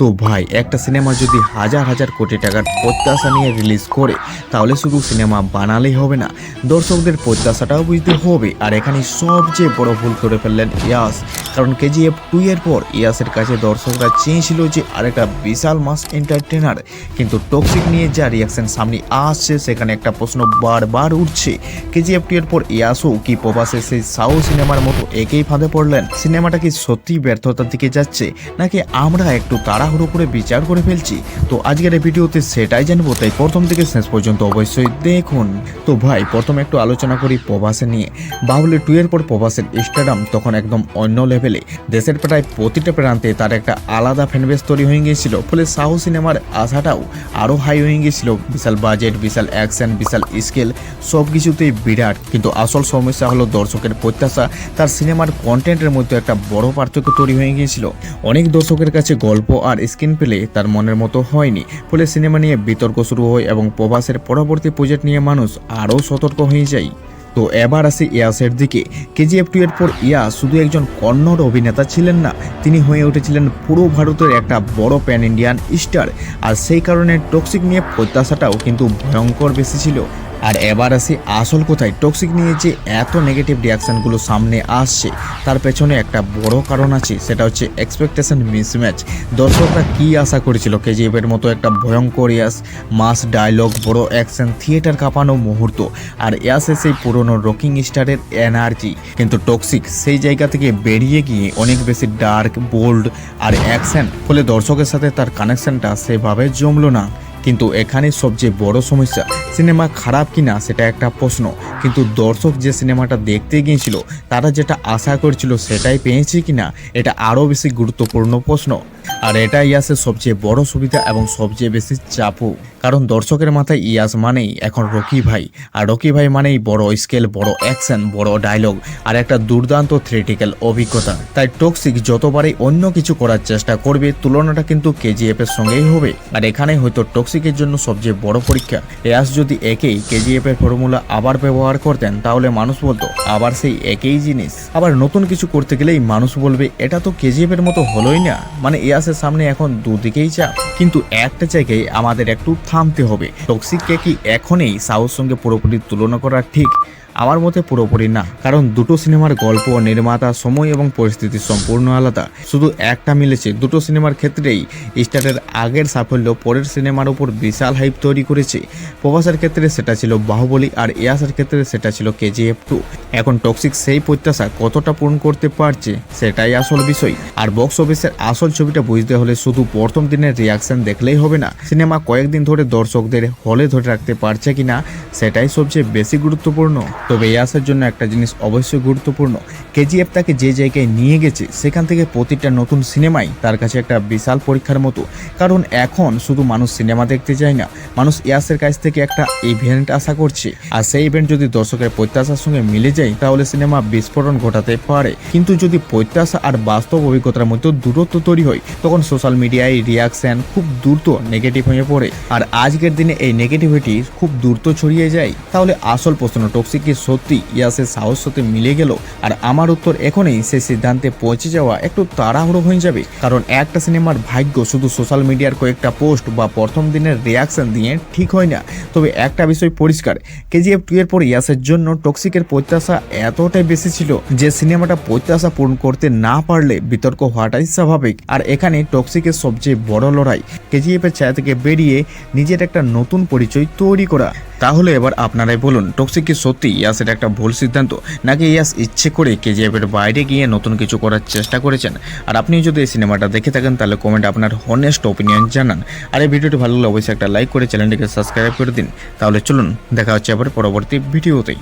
তো ভাই একটা সিনেমা যদি হাজার হাজার কোটি টাকার প্রত্যাশা নিয়ে রিলিজ করে তাহলে শুধু সিনেমা বানালেই হবে না, দর্শকদের প্রত্যাশাটাও বুঝতে হবে। আর এখানে সবচেয়ে বড় ভুল করে ফেললেন ইয়াস, কারণ কেজিএফ 2 এর পর ইয়াসের কাছে দর্শকরা চেয়েছিল যে আরেকটা বিশাল মাস এন্টারটেনার, কিন্তু টক্সিক নিয়ে যা রিয়াকশন সামনে আসছে সেখানে একটা প্রশ্ন বারবার উঠছে, কেজিএফ 2 এর পর ইয়াসও কি প্রবাসে সেই সাউ সিনেমার মতো একই ফাঁদে পড়লেন? সিনেমাটা কি সত্যি ব্যর্থতার দিকে যাচ্ছে, নাকি আমরা একটু তাড়াহুড়ো করে বিচার করে ফেলছি? তো আজকের এই ভিডিওতে সেটাই জানবো, তাই প্রথম থেকে শেষ পর্যন্ত অবশ্যই দেখুন। তো ভাই প্রথমে একটু আলোচনা করি প্রবাসে নিয়ে। বাহুবলী 2 এর পর প্রবাসের স্টারডাম তখন একদম অন্য লেভেলে, দেশের প্রায় প্রতিটা প্রান্তে তার একটা আলাদা ফ্যানবেস তৈরি হয়ে গিয়েছিল, ফলে সাহু সিনেমার আশাটাও আরও হাই হয়ে গিয়েছিল। বিশাল বাজেট, বিশাল অ্যাকশন, বিশাল স্কেল, সব কিছুতেই বিরাট। কিন্তু আসল সমস্যা হলো দর্শকের প্রত্যাশা তার সিনেমার কন্টেন্টের মধ্যে একটা বড় পার্থক্য তৈরি হয়ে গিয়েছিল। অনেক দর্শকের কাছে গল্প আর স্ক্রিন প্লে তার মনের মতো হয়নি, ফলে সিনেমা নিয়ে বিতর্ক শুরু হয় এবং প্রবাসের পরবর্তী প্রজেক্ট নিয়ে মানুষ আরও সতর্ক হয়ে যায়। তো এবার আসি ইয়াসের দিকে। কেজিএফ 2 এর পর ইয়াস শুধু একজন কন্নড় অভিনেতা ছিলেন না, তিনি হয়ে উঠেছিলেন পুরো ভারতের একটা বড় প্যান ইন্ডিয়ান স্টার। আর সেই কারণে টক্সিক নিয়ে প্রত্যাশাটাও কিন্তু ভয়ঙ্কর বেশি ছিল। আর এবার আসি আসল কোথায়। টক্সিক নিয়ে যে এত নেগেটিভ রিয়াকশানগুলো সামনে আসছে তার পেছনে একটা বড় কারণ আছে, সেটা হচ্ছে এক্সপেকটেশন মিসম্যাচ। দর্শকরা কি আশা করেছিল কেজিএফ এর মতো একটা ভয়ঙ্কর ইয়াস, মাস ডায়লগ, বড় অ্যাকশন, থিয়েটার কাঁপানো মুহূর্ত, আর ইয়াসে সেই পুরনো রকিং স্টারের এনার্জি। কিন্তু টক্সিক সেই জায়গা থেকে বেরিয়ে গিয়ে অনেক বেশি ডার্ক, বোল্ড আর অ্যাকশন, ফলে দর্শকের সাথে তার কানেকশনটা সেভাবে জমলো না। কিন্তু এখানে সবচেয়ে বড় সমস্যা, সিনেমা খারাপ কিনা সেটা একটা প্রশ্ন, কিন্তু দর্শক যে সিনেমাটা দেখতে গিয়েছিল তারা যেটা আশা করছিল সেটাই পেয়েছে কিনা এটা আরও বেশি গুরুত্বপূর্ণ প্রশ্ন। আর এটা ইয়াসের সবচেয়ে বড় সুবিধা এবং সবচেয়ে বেশি চাপও, কারণ দর্শকের মাথায় ইয়াস মানেই এখন রকি ভাই, আর রকি ভাই মানেই বড় স্কেল, বড় অ্যাকশন, বড় ডায়লগ আর একটা দুর্দান্ত থিয়েট্রিক্যাল অভিজ্ঞতা। তাই টক্সিক যতবারই অন্য কিছু করার চেষ্টা করবে তুলনাটা কিন্তু কেজিএফ এর সঙ্গেই হবে। আর এখানেই হয়তো টক্সিকের জন্য সবচেয়ে বড় পরীক্ষা। ইয়াস যদি একেই কেজিএফ এর ফর্মুলা আবার ব্যবহার করতেন তাহলে মানুষ বলতো আবার সেই একই জিনিস। আবার নতুন কিছু করতে গেলেই মানুষ বলবে এটা তো কেজিএফ এর মতো হলোই না। মানে ইয়াসের সামনে এখন দুদিকেই চাপ, কিন্তু একটা জায়গায় আমাদের একটু থামতে হবে। টক্সিককে কি এখনই সাউথ সঙ্গে পুরোপুরি তুলনা করা ঠিক? আমার মতে পুরোপুরি না, কারণ দুটো সিনেমার গল্প, নির্মাতা, সময় এবং পরিস্থিতি সম্পূর্ণ আলাদা। শুধু একটা মিলেছে, দুটো সিনেমার ক্ষেত্রেই স্টারের আগের সাফল্য পরের সিনেমার উপর বিশাল হাইপ তৈরি করেছে। প্রভাসের ক্ষেত্রে সেটা ছিল বাহুবলী, আর ইয়াসের ক্ষেত্রে সেটা ছিল কেজিএফ 2। এখন টক্সিক সেই প্রত্যাশা কতটা পূরণ করতে পারছে সেটাই আসল বিষয়। আর বক্স অফিসের আসল ছবিটা বুঝতে হলে শুধু প্রথম দিনের রিয়াকশন দেখলেই হবে না, সিনেমা কয়েকদিন ধরে দর্শকদের হলে ধরে রাখতে পারছে কিনা সেটাই সবচেয়ে বেশি গুরুত্বপূর্ণ। তবে ইয়াসের জন্য একটা জিনিস অবশ্যই গুরুত্বপূর্ণ, কেজিএফ তাকে যে জায়গায় নিয়ে গেছে সেখান থেকে প্রতিটা নতুন সিনেমাই তার কাছে একটা বিশাল পরীক্ষার মতো। কারণ এখন শুধু মানুষ সিনেমা দেখতে যায় না, মানুষ ইয়াসের কাছ থেকে একটা ইভেন্ট আশা করছে। আর সেই ইভেন্ট যদি দর্শকের প্রত্যাশার সঙ্গে মিলে যায় তাহলে সিনেমা বিস্ফোরণ ঘটাতে পারে। কিন্তু যদি প্রত্যাশা আর বাস্তব অভিজ্ঞতার মধ্যে দূরত্ব তৈরি হয় তখন সোশ্যাল মিডিয়ায় রিয়াকশন খুব দ্রুত নেগেটিভ হয়ে পড়ে। আর আজকের দিনে এই নেগেটিভিটি খুব দ্রুত ছড়িয়ে যায়। তাহলে আসল প্রশ্ন, টক্সিক কি সত্যি ইয়াসের সাহস সাথে মিলে গেল? আর আমার উত্তর, এখনই সেই সিদ্ধান্তে পৌঁছে যাওয়া একটু তাড়াহুড়ো হয়ে যাবে। কারণ একটা সিনেমার ভাগ্য শুধু সোশ্যাল মিডিয়ার কয়েকটা পোস্ট বা প্রথম দিনের রিয়াকশন দিয়ে ঠিক হয় না। তবে একটা বিষয় পরিষ্কার, কেজিএফ 2 এর পর ইয়াসের জন্য টক্সিকের প্রত্যাশা এতটাই বেশি ছিল যে সিনেমাটা প্রত্যাশা পূরণ করতে না পারলে বিতর্ক হওয়াটাই স্বাভাবিক। আর এখানে টক্সিকের সবচেয়ে বড় লড়াই কেজিএফ এর ছায়া থেকে বেরিয়ে নিজের একটা নতুন পরিচয় তৈরি করা। তাহলে এবার আপনারাই বলুন, টক্সিক কি সত্যি ইয়াসের একটা ভুল সিদ্ধান্ত, নাকি ইয়াস ইচ্ছে করে কেজিএফ এর বাইরে গিয়ে নতুন কিছু করার চেষ্টা করেছেন? আর আপনি যদি এই সিনেমাটা দেখে থাকেন তাহলে কমেন্ট আপনার হনেস্ট ওপিনিয়ন জানান। আর এই ভিডিওটি ভালো লাগলে অবশ্যই একটা লাইক করে চ্যানেলটিকে সাবস্ক্রাইব করে দিন। তাহলে চলুন দেখা হচ্ছে আবার পরবর্তী ভিডিওতেই।